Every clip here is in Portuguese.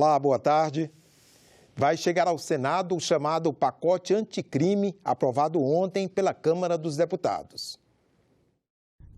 Olá, boa tarde. Vai chegar ao Senado o chamado pacote anticrime, aprovado ontem pela Câmara dos Deputados.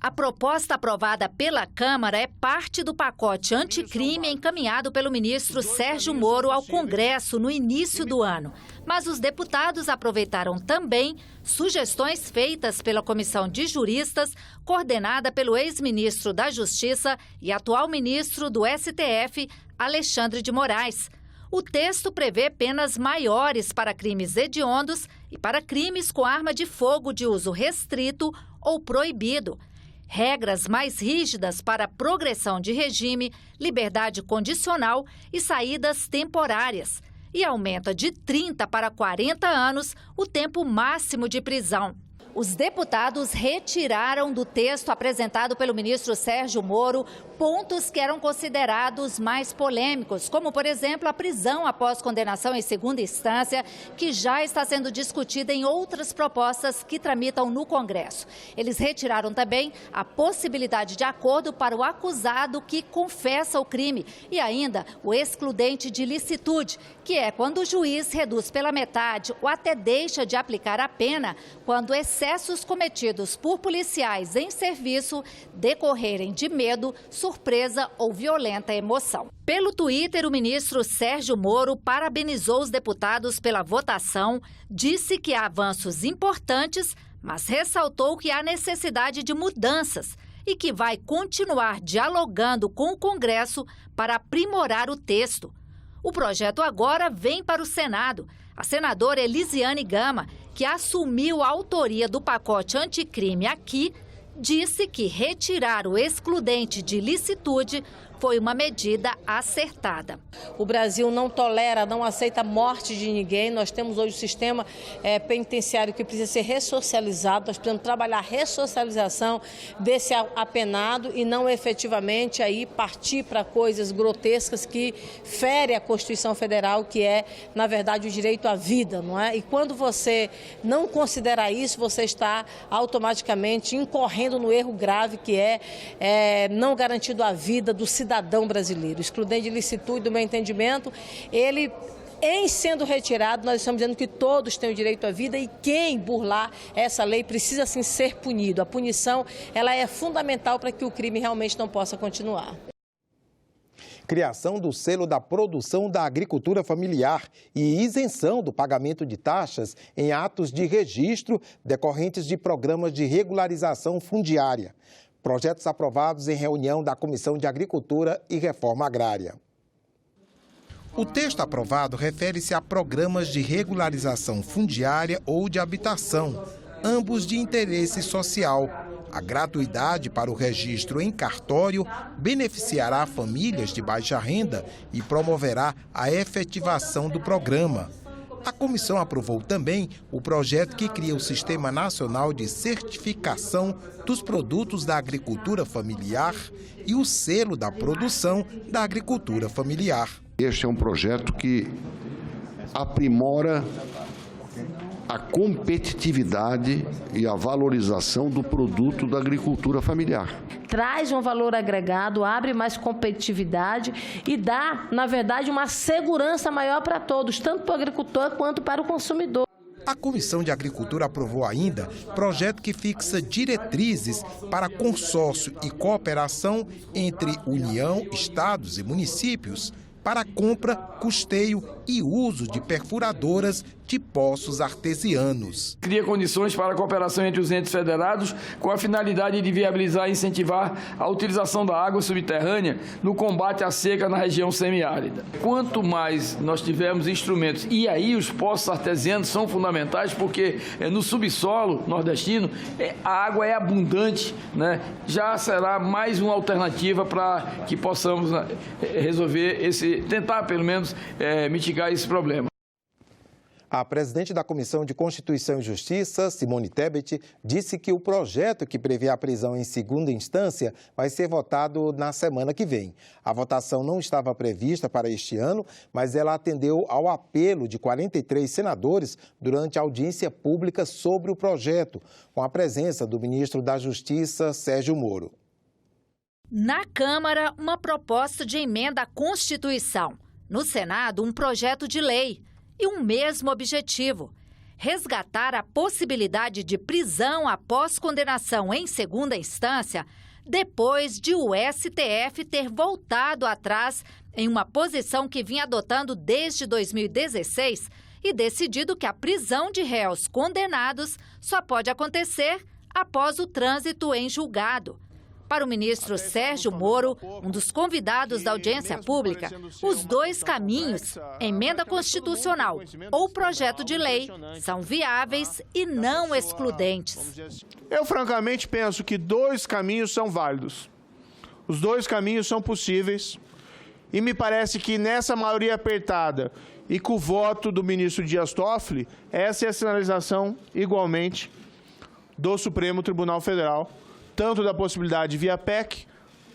A proposta aprovada pela Câmara é parte do pacote anticrime encaminhado pelo ministro Sérgio Moro ao Congresso no início do ano. Mas os deputados aproveitaram também sugestões feitas pela Comissão de Juristas, coordenada pelo ex-ministro da Justiça e atual ministro do STF, Alexandre de Moraes. O texto prevê penas maiores para crimes hediondos e para crimes com arma de fogo de uso restrito ou proibido. Regras mais rígidas para progressão de regime, liberdade condicional e saídas temporárias. E aumenta de 30 para 40 anos o tempo máximo de prisão. Os deputados retiraram do texto apresentado pelo ministro Sérgio Moro pontos que eram considerados mais polêmicos, como, por exemplo, a prisão após condenação em segunda instância, que já está sendo discutida em outras propostas que tramitam no Congresso. Eles retiraram também a possibilidade de acordo para o acusado que confessa o crime e ainda o excludente de licitude, que é quando o juiz reduz pela metade ou até deixa de aplicar a pena quando excessos cometidos por policiais em serviço decorrerem de medo, surpresa ou violenta emoção. Pelo Twitter, o ministro Sérgio Moro parabenizou os deputados pela votação, disse que há avanços importantes, mas ressaltou que há necessidade de mudanças e que vai continuar dialogando com o Congresso para aprimorar o texto. O projeto agora vem para o Senado. A senadora Elisiane Gama, que assumiu a autoria do pacote anticrime aqui, disse que retirar o excludente de licitude foi uma medida acertada. O Brasil não tolera, não aceita a morte de ninguém. Nós temos hoje um sistema penitenciário que precisa ser ressocializado. Nós precisamos trabalhar a ressocialização desse apenado e não efetivamente aí partir para coisas grotescas que ferem a Constituição Federal, que é, na verdade, o direito à vida, não é? E quando você não considera isso, você está automaticamente incorrendo no erro grave que é não garantido a vida do cidadão brasileiro. Excludente de licitude, do meu entendimento, ele, em sendo retirado, nós estamos dizendo que todos têm o direito à vida e quem burlar essa lei precisa sim ser punido. A punição, ela é fundamental para que o crime realmente não possa continuar. Criação do selo da produção da agricultura familiar e isenção do pagamento de taxas em atos de registro decorrentes de programas de regularização fundiária. Projetos aprovados em reunião da Comissão de Agricultura e Reforma Agrária. O texto aprovado refere-se a programas de regularização fundiária ou de habitação, ambos de interesse social. A gratuidade para o registro em cartório beneficiará famílias de baixa renda e promoverá a efetivação do programa. A comissão aprovou também o projeto que cria o Sistema Nacional de Certificação dos Produtos da Agricultura Familiar e o Selo da Produção da Agricultura Familiar. Este é um projeto que aprimora a competitividade e a valorização do produto da agricultura familiar. Traz um valor agregado, abre mais competitividade e dá, na verdade, uma segurança maior para todos, tanto para o agricultor quanto para o consumidor. A Comissão de Agricultura aprovou ainda projeto que fixa diretrizes para consórcio e cooperação entre União, estados e municípios para compra, custeio e uso de perfuradoras de poços artesianos. Cria condições para a cooperação entre os entes federados com a finalidade de viabilizar e incentivar a utilização da água subterrânea no combate à seca na região semiárida. Quanto mais nós tivermos instrumentos, e aí os poços artesianos são fundamentais porque no subsolo nordestino a água é abundante, né? Já será mais uma alternativa para que possamos resolver tentar pelo menos mitigar esse problema. A presidente da Comissão de Constituição e Justiça, Simone Tebet, disse que o projeto que prevê a prisão em segunda instância vai ser votado na semana que vem. A votação não estava prevista para este ano, mas ela atendeu ao apelo de 43 senadores durante a audiência pública sobre o projeto, com a presença do ministro da Justiça, Sérgio Moro. Na Câmara, uma proposta de emenda à Constituição. No Senado, um projeto de lei e um mesmo objetivo: resgatar a possibilidade de prisão após condenação em segunda instância, depois de o STF ter voltado atrás em uma posição que vinha adotando desde 2016 e decidido que a prisão de réus condenados só pode acontecer após o trânsito em julgado. Para o ministro Sérgio Moro, um dos convidados da audiência pública, os dois caminhos, emenda constitucional ou projeto de lei, são viáveis e não excludentes. Eu, francamente, penso que dois caminhos são válidos. Os dois caminhos são possíveis e me parece que nessa maioria apertada e com o voto do ministro Dias Toffoli, essa é a sinalização, igualmente, do Supremo Tribunal Federal, tanto da possibilidade via PEC,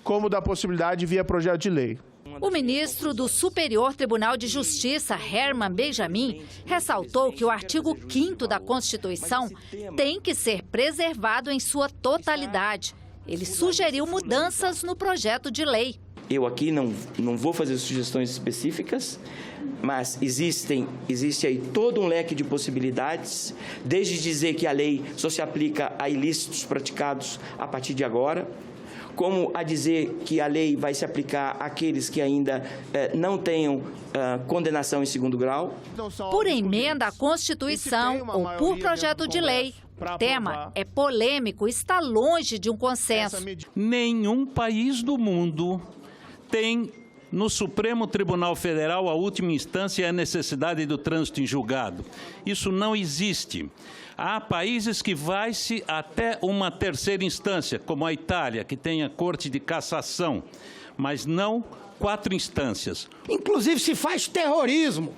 como da possibilidade via projeto de lei. O ministro do Superior Tribunal de Justiça, Herman Benjamin, ressaltou que o artigo 5º da Constituição tem que ser preservado em sua totalidade. Ele sugeriu mudanças no projeto de lei. Eu aqui não vou fazer sugestões específicas, mas existe aí todo um leque de possibilidades, desde dizer que a lei só se aplica a ilícitos praticados a partir de agora, como a dizer que a lei vai se aplicar àqueles que ainda não tenham condenação em segundo grau. Por emenda à Constituição ou por projeto de lei, o tema é polêmico e está longe de um consenso. Nenhum país do mundo tem no Supremo Tribunal Federal, a última instância, é a necessidade do trânsito em julgado. Isso não existe. Há países que vai-se até uma terceira instância, como a Itália, que tem a Corte de Cassação, mas não 4 instâncias. Inclusive se faz terrorismo.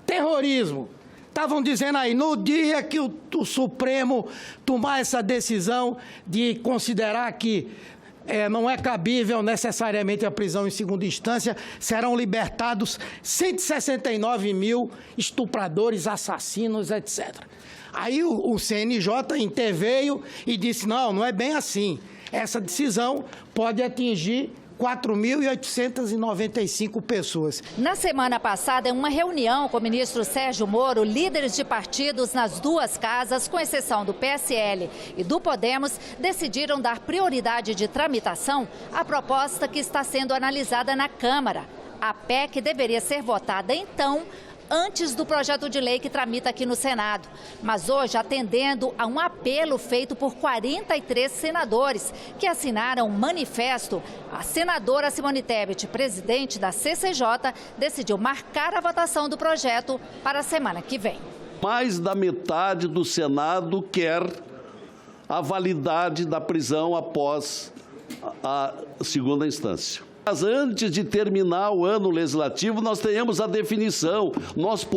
Terrorismo. Estavam dizendo aí, no dia que o Supremo tomar essa decisão de considerar que não é cabível necessariamente a prisão em segunda instância, serão libertados 169 mil estupradores, assassinos, etc. Aí o CNJ interveio e disse, não é bem assim. Essa decisão pode atingir 4.895 pessoas. Na semana passada, em uma reunião com o ministro Sérgio Moro, líderes de partidos nas duas casas, com exceção do PSL e do Podemos, decidiram dar prioridade de tramitação à proposta que está sendo analisada na Câmara. A PEC deveria ser votada, então, antes do projeto de lei que tramita aqui no Senado. Mas hoje, atendendo a um apelo feito por 43 senadores que assinaram um manifesto, a senadora Simone Tebet, presidente da CCJ, decidiu marcar a votação do projeto para a semana que vem. Mais da metade do Senado quer a validade da prisão após a segunda instância. Mas antes de terminar o ano legislativo, nós tenhamos a definição, nós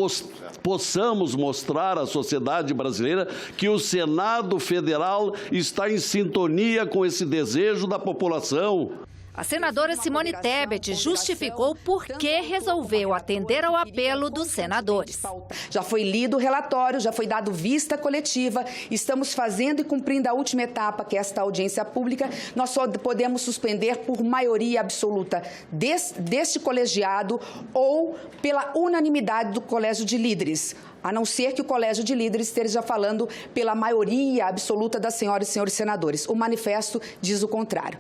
possamos mostrar à sociedade brasileira que o Senado Federal está em sintonia com esse desejo da população. A senadora Simone Tebet justificou por que resolveu atender ao apelo dos senadores. Já foi lido o relatório, já foi dado vista coletiva, estamos fazendo e cumprindo a última etapa, que é esta audiência pública. Nós só podemos suspender por maioria absoluta deste colegiado ou pela unanimidade do Colégio de Líderes, a não ser que o Colégio de Líderes esteja falando pela maioria absoluta das senhoras e senhores senadores. O manifesto diz o contrário.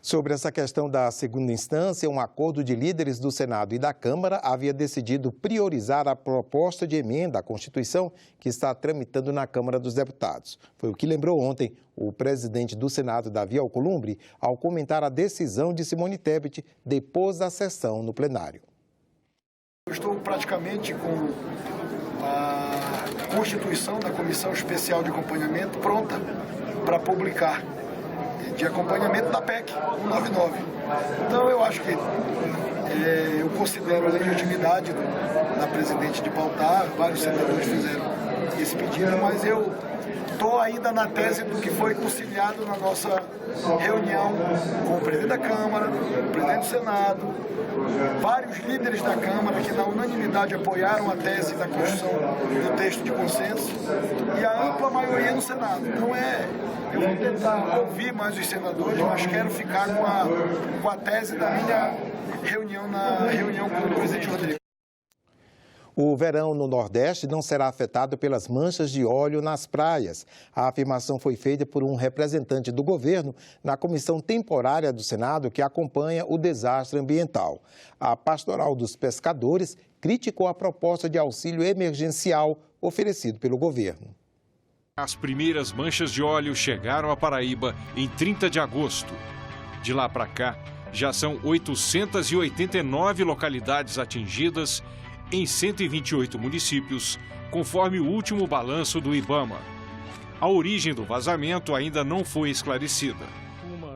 Sobre essa questão da segunda instância, um acordo de líderes do Senado e da Câmara havia decidido priorizar a proposta de emenda à Constituição que está tramitando na Câmara dos Deputados. Foi o que lembrou ontem o presidente do Senado, Davi Alcolumbre, ao comentar a decisão de Simone Tebet depois da sessão no plenário. Eu estou praticamente com a Constituição da Comissão Especial de Acompanhamento pronta para publicar, de acompanhamento da PEC 199. Então, eu acho que eu considero a legitimidade da presidente de pautar, vários senadores fizeram esse pedido, mas eu estou ainda na tese do que foi conciliado na nossa reunião com o presidente da Câmara, o presidente do Senado, vários líderes da Câmara que na unanimidade apoiaram a tese da construção do texto de consenso e a ampla maioria no Senado. Então eu vou tentar ouvir mais os senadores, mas quero ficar com a tese da minha reunião com o presidente Rodrigo. O verão no Nordeste não será afetado pelas manchas de óleo nas praias. A afirmação foi feita por um representante do governo na comissão temporária do Senado que acompanha o desastre ambiental. A Pastoral dos Pescadores criticou a proposta de auxílio emergencial oferecido pelo governo. As primeiras manchas de óleo chegaram à Paraíba em 30 de agosto. De lá para cá, já são 889 localidades atingidas em 128 municípios, conforme o último balanço do IBAMA. A origem do vazamento ainda não foi esclarecida.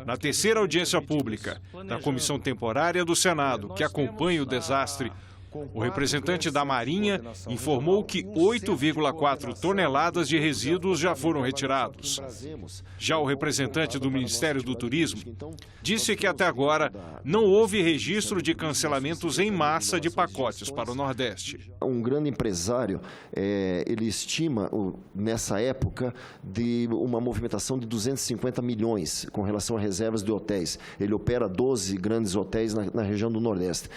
Na terceira audiência pública da Comissão Temporária do Senado, que acompanha o desastre, o representante da Marinha informou que 8,4 toneladas de resíduos já foram retirados. Já o representante do Ministério do Turismo disse que até agora não houve registro de cancelamentos em massa de pacotes para o Nordeste. Um grande empresário, ele estima, nessa época, de uma movimentação de 250 milhões com relação a reservas de hotéis. Ele opera 12 grandes hotéis na região do Nordeste.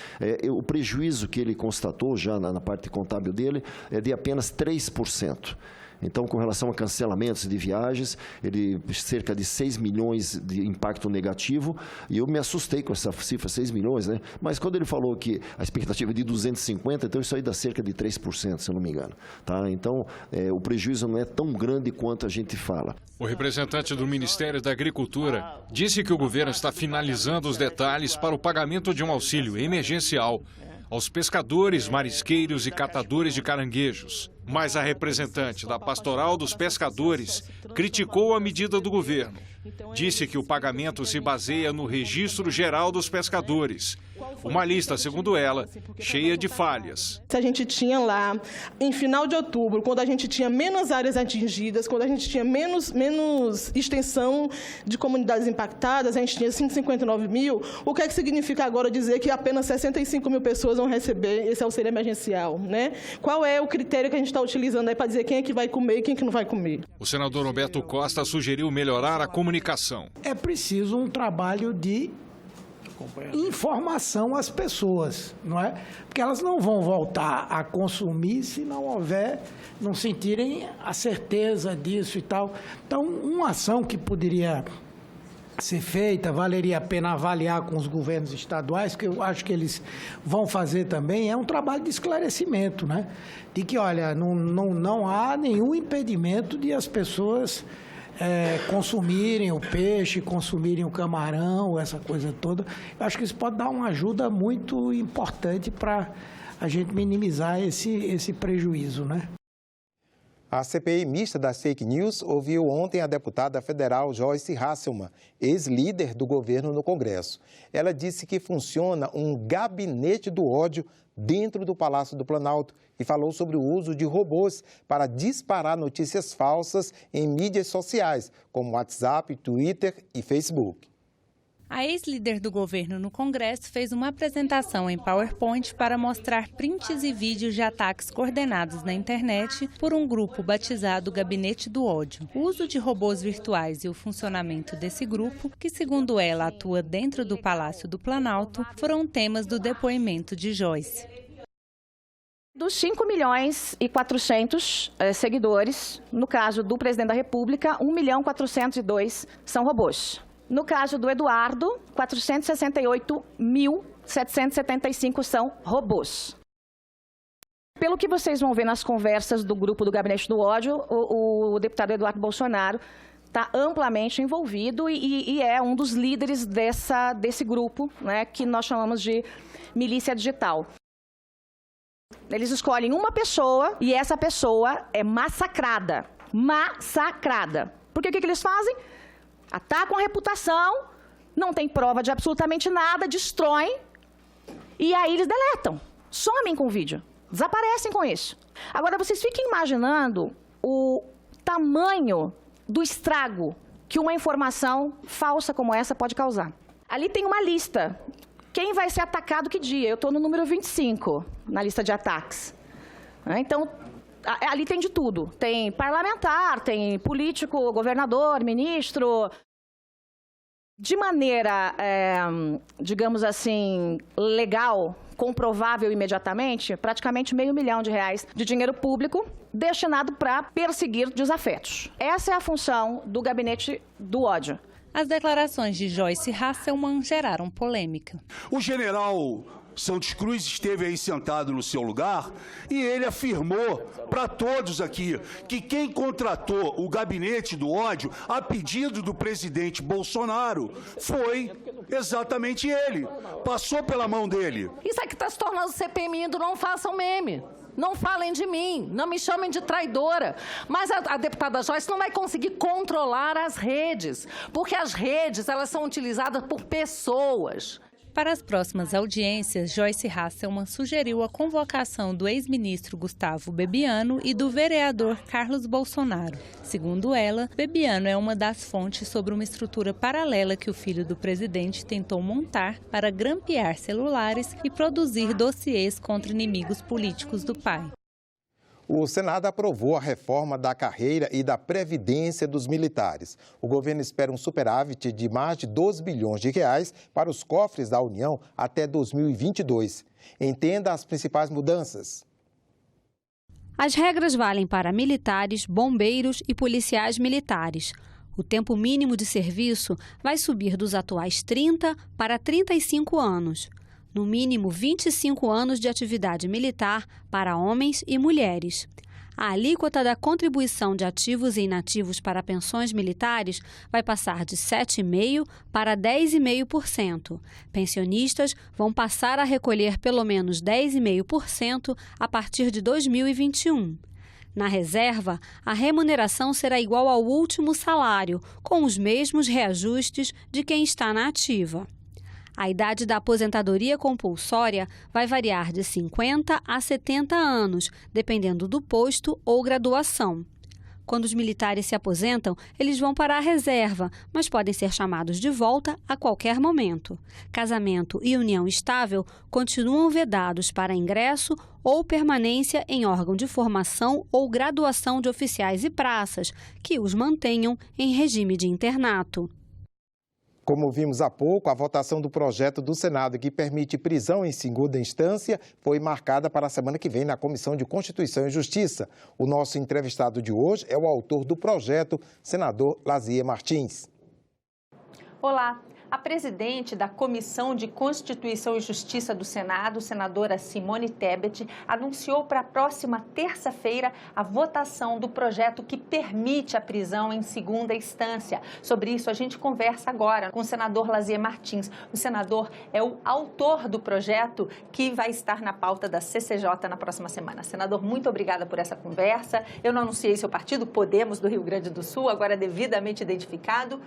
O prejuízo que ele constatou já na parte contábil dele é de apenas 3%. Então, com relação a cancelamentos de viagens, ele cerca de 6 milhões de impacto negativo, e eu me assustei com essa cifra, 6 milhões, né? Mas quando ele falou que a expectativa é de 250, então isso aí dá cerca de 3%, se eu não me engano. Tá? Então, o prejuízo não é tão grande quanto a gente fala. O representante do Ministério da Agricultura disse que o governo está finalizando os detalhes para o pagamento de um auxílio emergencial aos pescadores, marisqueiros e catadores de caranguejos. Mas a representante da Pastoral dos Pescadores criticou a medida do governo. Disse que o pagamento se baseia no Registro Geral dos Pescadores, uma lista, segundo ela, cheia de falhas. A gente tinha lá, em final de outubro, quando a gente tinha menos áreas atingidas, quando a gente tinha menos extensão de comunidades impactadas, a gente tinha 159 mil, o que é que significa agora dizer que apenas 65 mil pessoas vão receber esse auxílio emergencial, né? Qual é o critério que a gente está utilizando aí para dizer quem é que vai comer e quem é que não vai comer? O senador Roberto Costa sugeriu melhorar a comunicação. É preciso um trabalho de informação às pessoas, não é? Porque elas não vão voltar a consumir se não sentirem a certeza disso e tal. Então, uma ação que poderia ser feita, valeria a pena avaliar com os governos estaduais, que eu acho que eles vão fazer também, é um trabalho de esclarecimento, né? De que, olha, não há nenhum impedimento de as pessoas consumirem o peixe, consumirem o camarão, essa coisa toda. Eu acho que isso pode dar uma ajuda muito importante para a gente minimizar esse prejuízo, né? A CPI mista das fake news ouviu ontem a deputada federal Joyce Hasselmann, ex-líder do governo no Congresso. Ela disse que funciona um gabinete do ódio dentro do Palácio do Planalto e falou sobre o uso de robôs para disparar notícias falsas em mídias sociais, como WhatsApp, Twitter e Facebook. A ex-líder do governo no Congresso fez uma apresentação em PowerPoint para mostrar prints e vídeos de ataques coordenados na internet por um grupo batizado Gabinete do Ódio. O uso de robôs virtuais e o funcionamento desse grupo, que segundo ela atua dentro do Palácio do Planalto, foram temas do depoimento de Joyce. Dos 5.400.000 seguidores, no caso do presidente da República, 1.402.000 são robôs. No caso do Eduardo, 468.775 são robôs. Pelo que vocês vão ver nas conversas do grupo do Gabinete do Ódio, o deputado Eduardo Bolsonaro está amplamente envolvido e é um dos líderes desse grupo, né, que nós chamamos de milícia digital. Eles escolhem uma pessoa e essa pessoa é massacrada. Massacrada. Porque o que eles fazem? Atacam a reputação, não tem prova de absolutamente nada, destroem e aí eles deletam, somem com o vídeo, desaparecem com isso. Agora, vocês fiquem imaginando o tamanho do estrago que uma informação falsa como essa pode causar. Ali tem uma lista. Quem vai ser atacado que dia? Eu estou no número 25 na lista de ataques. Então, ali tem de tudo. Tem parlamentar, tem político, governador, ministro. De maneira, digamos assim, legal, comprovável imediatamente, praticamente R$500 milhão de dinheiro público destinado para perseguir desafetos. Essa é a função do gabinete do ódio. As declarações de Joyce Hasselmann geraram polêmica. O general Santos Cruz esteve aí sentado no seu lugar e ele afirmou para todos aqui que quem contratou o gabinete do ódio a pedido do presidente Bolsonaro foi exatamente ele. Passou pela mão dele. Isso aqui está se tornando CPMI, não façam meme. Não falem de mim, não me chamem de traidora. Mas a deputada Joyce não vai conseguir controlar as redes, porque as redes elas são utilizadas por pessoas. Para as próximas audiências, Joyce Hasselmann sugeriu a convocação do ex-ministro Gustavo Bebiano e do vereador Carlos Bolsonaro. Segundo ela, Bebiano é uma das fontes sobre uma estrutura paralela que o filho do presidente tentou montar para grampear celulares e produzir dossiês contra inimigos políticos do pai. O Senado aprovou a reforma da carreira e da previdência dos militares. O governo espera um superávit de mais de 12 bilhões de reais para os cofres da União até 2022. Entenda as principais mudanças. As regras valem para militares, bombeiros e policiais militares. O tempo mínimo de serviço vai subir dos atuais 30 para 35 anos. No mínimo 25 anos de atividade militar para homens e mulheres. A alíquota da contribuição de ativos e inativos para pensões militares vai passar de 7,5% para 10,5%. Pensionistas vão passar a recolher pelo menos 10,5% a partir de 2021. Na reserva, a remuneração será igual ao último salário, com os mesmos reajustes de quem está na ativa. A idade da aposentadoria compulsória vai variar de 50 a 70 anos, dependendo do posto ou graduação. Quando os militares se aposentam, eles vão para a reserva, mas podem ser chamados de volta a qualquer momento. Casamento e união estável continuam vedados para ingresso ou permanência em órgão de formação ou graduação de oficiais e praças, que os mantenham em regime de internato. Como vimos há pouco, a votação do projeto do Senado que permite prisão em segunda instância foi marcada para a semana que vem na Comissão de Constituição e Justiça. O nosso entrevistado de hoje é o autor do projeto, senador Lazier Martins. Olá. A presidente da Comissão de Constituição e Justiça do Senado, senadora Simone Tebet, anunciou para a próxima terça-feira a votação do projeto que permite a prisão em segunda instância. Sobre isso, a gente conversa agora com o senador Lazier Martins. O senador é o autor do projeto que vai estar na pauta da CCJ na próxima semana. Senador, muito obrigada por essa conversa. Eu não anunciei seu partido, Podemos, do Rio Grande do Sul, agora devidamente identificado.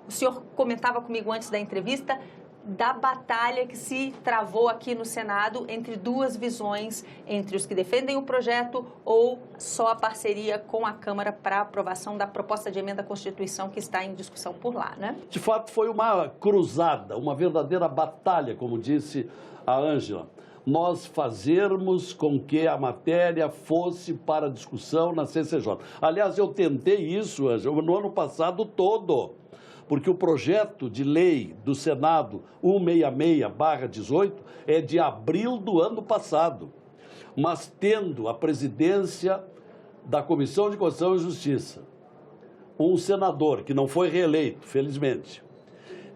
O senhor comentava comigo antes da entrevista da batalha que se travou aqui no Senado entre duas visões, entre os que defendem o projeto ou só a parceria com a Câmara para a aprovação da proposta de emenda à Constituição que está em discussão por lá, né? De fato, foi uma cruzada, uma verdadeira batalha, como disse a Ângela. Nós fazermos com que a matéria fosse para discussão na CCJ. Aliás, eu tentei isso, Ângela, no ano passado todo. Porque o projeto de lei do Senado 166/18 é de abril do ano passado, mas tendo a presidência da Comissão de Constituição e Justiça, um senador que não foi reeleito, felizmente,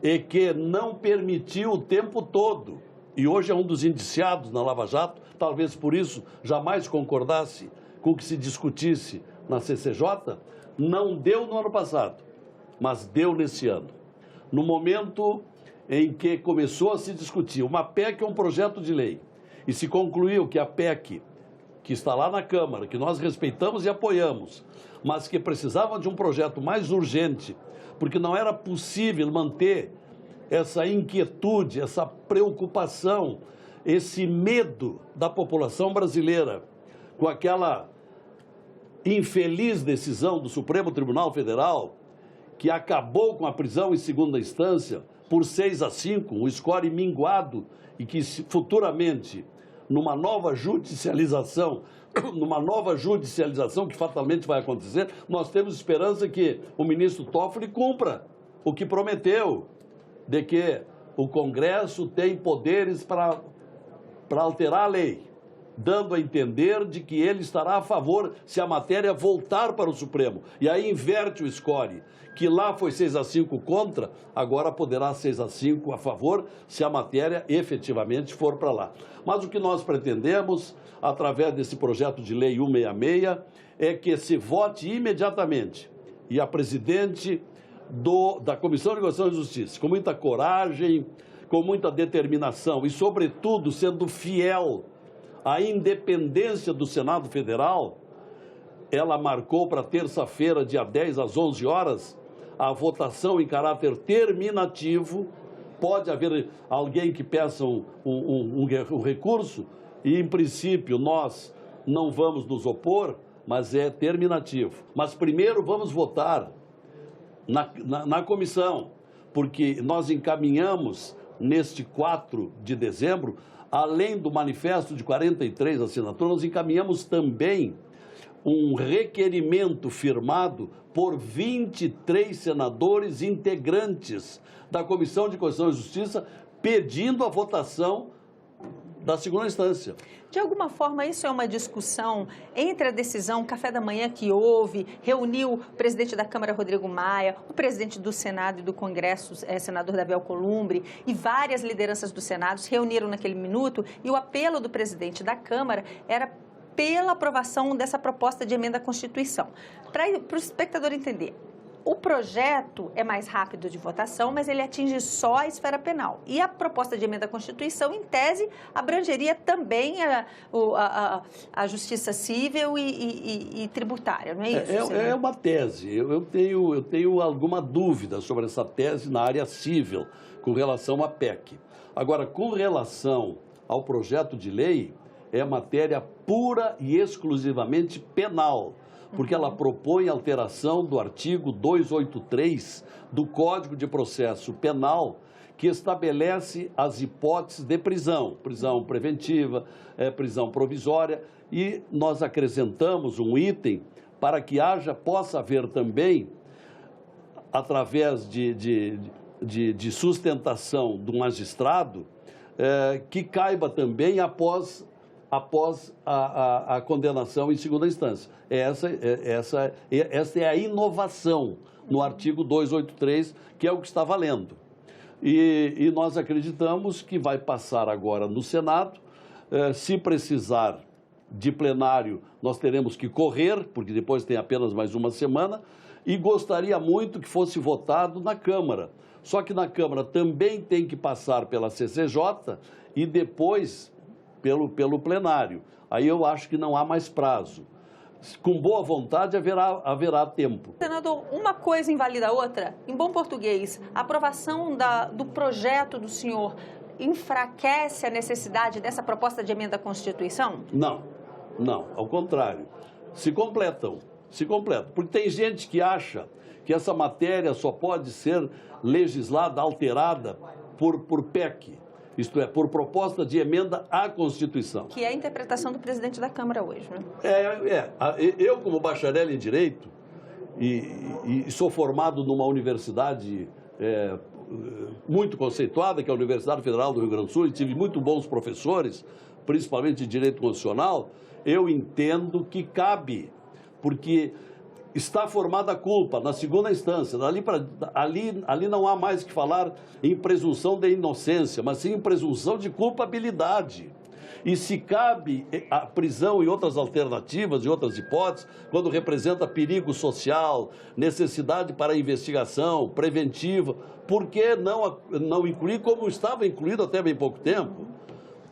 e que não permitiu o tempo todo, e hoje é um dos indiciados na Lava Jato, talvez por isso jamais concordasse com o que se discutisse na CCJ, não deu no ano passado. Mas deu nesse ano. No momento em que começou a se discutir, uma PEC é um projeto de lei, e se concluiu que a PEC, que está lá na Câmara, que nós respeitamos e apoiamos, mas que precisava de um projeto mais urgente, porque não era possível manter essa inquietude, essa preocupação, esse medo da população brasileira com aquela infeliz decisão do Supremo Tribunal Federal, que acabou com a prisão em segunda instância por 6-5, um score minguado, e que futuramente, numa nova judicialização que fatalmente vai acontecer, nós temos esperança que o ministro Toffoli cumpra o que prometeu, de que o Congresso tem poderes para alterar a lei, dando a entender de que ele estará a favor se a matéria voltar para o Supremo. E aí inverte o score, que lá foi 6-5 contra, agora poderá 6-5 a favor se a matéria efetivamente for para lá. Mas o que nós pretendemos, através desse projeto de lei 166, é que se vote imediatamente. E a presidente da Comissão de Constituição e Justiça, com muita coragem, com muita determinação e, sobretudo, sendo fiel à independência do Senado Federal, ela marcou para terça-feira, dia 10, às 11 horas, a votação em caráter terminativo. Pode haver alguém que peça um recurso e, em princípio, nós não vamos nos opor, mas é terminativo. Mas primeiro vamos votar na comissão, porque nós encaminhamos neste 4 de dezembro, além do manifesto de 43 assinaturas, nós encaminhamos também um requerimento firmado por 23 senadores integrantes da Comissão de Constituição e Justiça, pedindo a votação da segunda instância. De alguma forma, isso é uma discussão entre a decisão café da manhã que houve, reuniu o presidente da Câmara, Rodrigo Maia, o presidente do Senado e do Congresso, senador Davi Alcolumbre, e várias lideranças do Senado se reuniram naquele minuto, e o apelo do presidente da Câmara era pela aprovação dessa proposta de emenda à Constituição. Para o espectador entender, o projeto é mais rápido de votação, mas ele atinge só a esfera penal. E a proposta de emenda à Constituição, em tese, abrangeria também a justiça civil e tributária, não é isso? É uma tese. Eu tenho alguma dúvida sobre essa tese na área civil, com relação à PEC. Agora, com relação ao projeto de lei, é matéria pura e exclusivamente penal, porque ela propõe alteração do artigo 283 do Código de Processo Penal, que estabelece as hipóteses de prisão preventiva, prisão provisória, e nós acrescentamos um item para que possa haver também, através de sustentação do magistrado, que caiba também após a condenação em segunda instância. Essa é a inovação no artigo 283, que é o que está valendo. E nós acreditamos que vai passar agora no Senado. Se precisar de plenário, nós teremos que correr, porque depois tem apenas mais uma semana, e gostaria muito que fosse votado na Câmara. Só que na Câmara também tem que passar pela CCJ e depois pelo plenário. Aí eu acho que não há mais prazo. Com boa vontade haverá tempo. Senador, uma coisa invalida a outra? Em bom português, a aprovação do projeto do senhor enfraquece a necessidade dessa proposta de emenda à Constituição? Não, ao contrário. Se completam. Porque tem gente que acha que essa matéria só pode ser legislada, alterada por PEC. Isto é, por proposta de emenda à Constituição. Que é a interpretação do presidente da Câmara hoje, né? Eu, como bacharel em Direito, e sou formado numa universidade muito conceituada, que é a Universidade Federal do Rio Grande do Sul, e tive muito bons professores, principalmente de Direito Constitucional, eu entendo que cabe, porque está formada a culpa na segunda instância. Ali não há mais que falar em presunção de inocência, mas sim em presunção de culpabilidade. E se cabe a prisão e outras alternativas e outras hipóteses, quando representa perigo social, necessidade para investigação preventiva, por que não incluir como estava incluído até bem pouco tempo?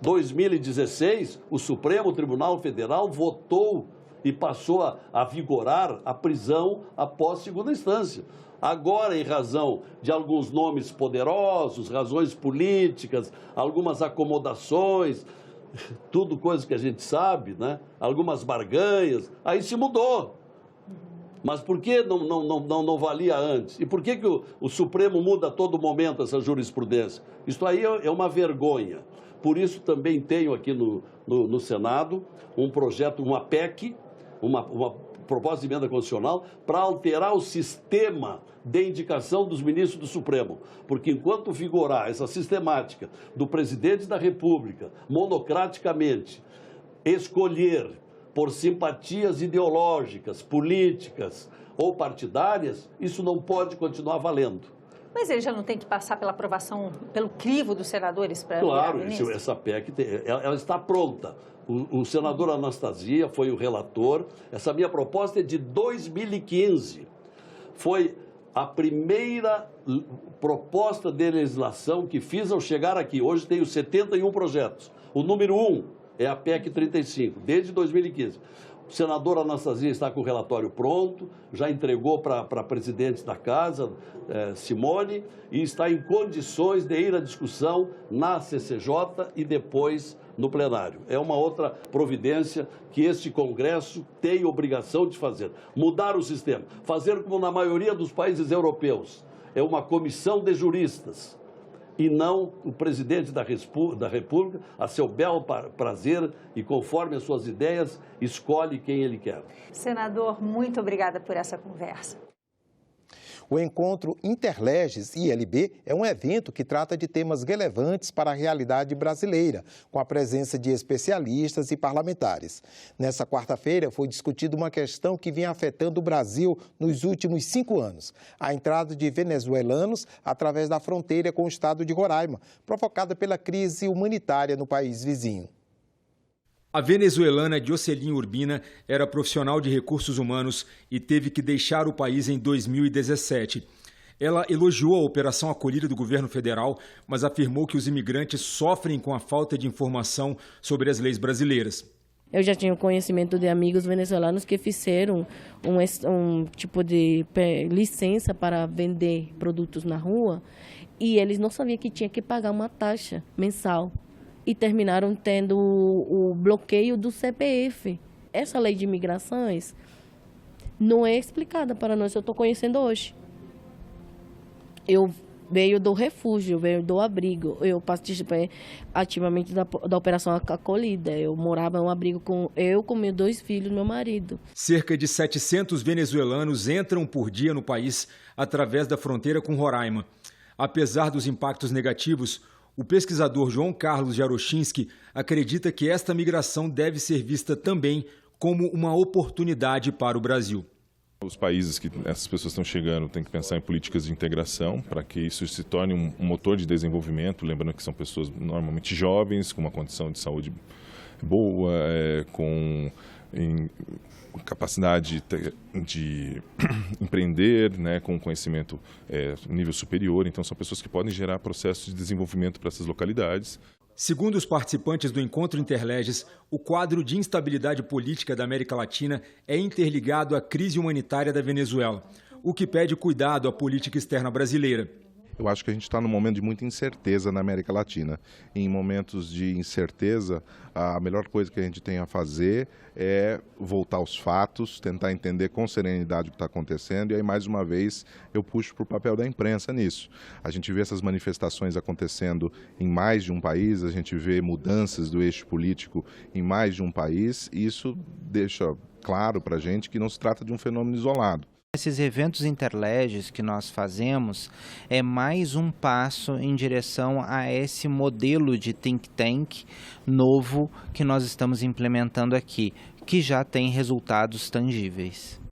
2016, o Supremo Tribunal Federal votou e passou a vigorar a prisão após segunda instância. Agora, em razão de alguns nomes poderosos, razões políticas, algumas acomodações, tudo coisa que a gente sabe, né? Algumas barganhas, aí se mudou. Mas por que não valia antes? E por que o Supremo muda a todo momento essa jurisprudência? Isso aí é uma vergonha. Por isso também tenho aqui no Senado um projeto, uma PEC, proposta de emenda constitucional para alterar o sistema de indicação dos ministros do Supremo. Porque enquanto vigorar essa sistemática do presidente da República, monocraticamente, escolher por simpatias ideológicas, políticas ou partidárias, isso não pode continuar valendo. Mas ele já não tem que passar pela aprovação, pelo crivo dos senadores para Claro, virar ministro? essa PEC ela está pronta. O senador Anastasia foi o relator. Essa minha proposta é de 2015. Foi a primeira proposta de legislação que fiz ao chegar aqui. Hoje tenho 71 projetos. O número 1 é a PEC 35, desde 2015. O senador Anastasia está com o relatório pronto, já entregou para a presidente da casa, Simone, e está em condições de ir à discussão na CCJ e depois no plenário. É uma outra providência que este Congresso tem obrigação de fazer. Mudar o sistema, fazer como na maioria dos países europeus. É uma comissão de juristas e não o presidente da República, a seu bel prazer e conforme as suas ideias, escolhe quem ele quer. Senador, muito obrigada por essa conversa. O encontro Interleges ILB é um evento que trata de temas relevantes para a realidade brasileira, com a presença de especialistas e parlamentares. Nessa quarta-feira foi discutida uma questão que vinha afetando o Brasil nos últimos 5 anos: a entrada de venezuelanos através da fronteira com o estado de Roraima, provocada pela crise humanitária no país vizinho. A venezuelana Jocelyn Urbina era profissional de recursos humanos e teve que deixar o país em 2017. Ela elogiou a operação acolhida do governo federal, mas afirmou que os imigrantes sofrem com a falta de informação sobre as leis brasileiras. Eu já tinha conhecimento de amigos venezuelanos que fizeram um tipo de licença para vender produtos na rua e eles não sabiam que tinha que pagar uma taxa mensal. E terminaram tendo o bloqueio do CPF. Essa lei de imigrações não é explicada para nós, eu estou conhecendo hoje. Eu veio do refúgio, veio do abrigo, eu participei ativamente da Operação Acolhida. Eu morava em um abrigo com meus 2 filhos e meu marido. Cerca de 700 venezuelanos entram por dia no país através da fronteira com Roraima. Apesar dos impactos negativos, o pesquisador João Carlos Jarochinski acredita que esta migração deve ser vista também como uma oportunidade para o Brasil. Os países que essas pessoas estão chegando têm que pensar em políticas de integração para que isso se torne um motor de desenvolvimento, lembrando que são pessoas normalmente jovens, com uma condição de saúde boa, com capacidade de empreender, né, com conhecimento nível superior. Então, são pessoas que podem gerar processos de desenvolvimento para essas localidades. Segundo os participantes do Encontro Interleges, o quadro de instabilidade política da América Latina é interligado à crise humanitária da Venezuela, o que pede cuidado à política externa brasileira. Eu acho que a gente está num momento de muita incerteza na América Latina. Em momentos de incerteza, a melhor coisa que a gente tem a fazer é voltar aos fatos, tentar entender com serenidade o que está acontecendo. E aí, mais uma vez, eu puxo para o papel da imprensa nisso. A gente vê essas manifestações acontecendo em mais de um país, a gente vê mudanças do eixo político em mais de um país, e isso deixa claro para a gente que não se trata de um fenômeno isolado. Esses eventos interleges que nós fazemos é mais um passo em direção a esse modelo de think tank novo que nós estamos implementando aqui, que já tem resultados tangíveis.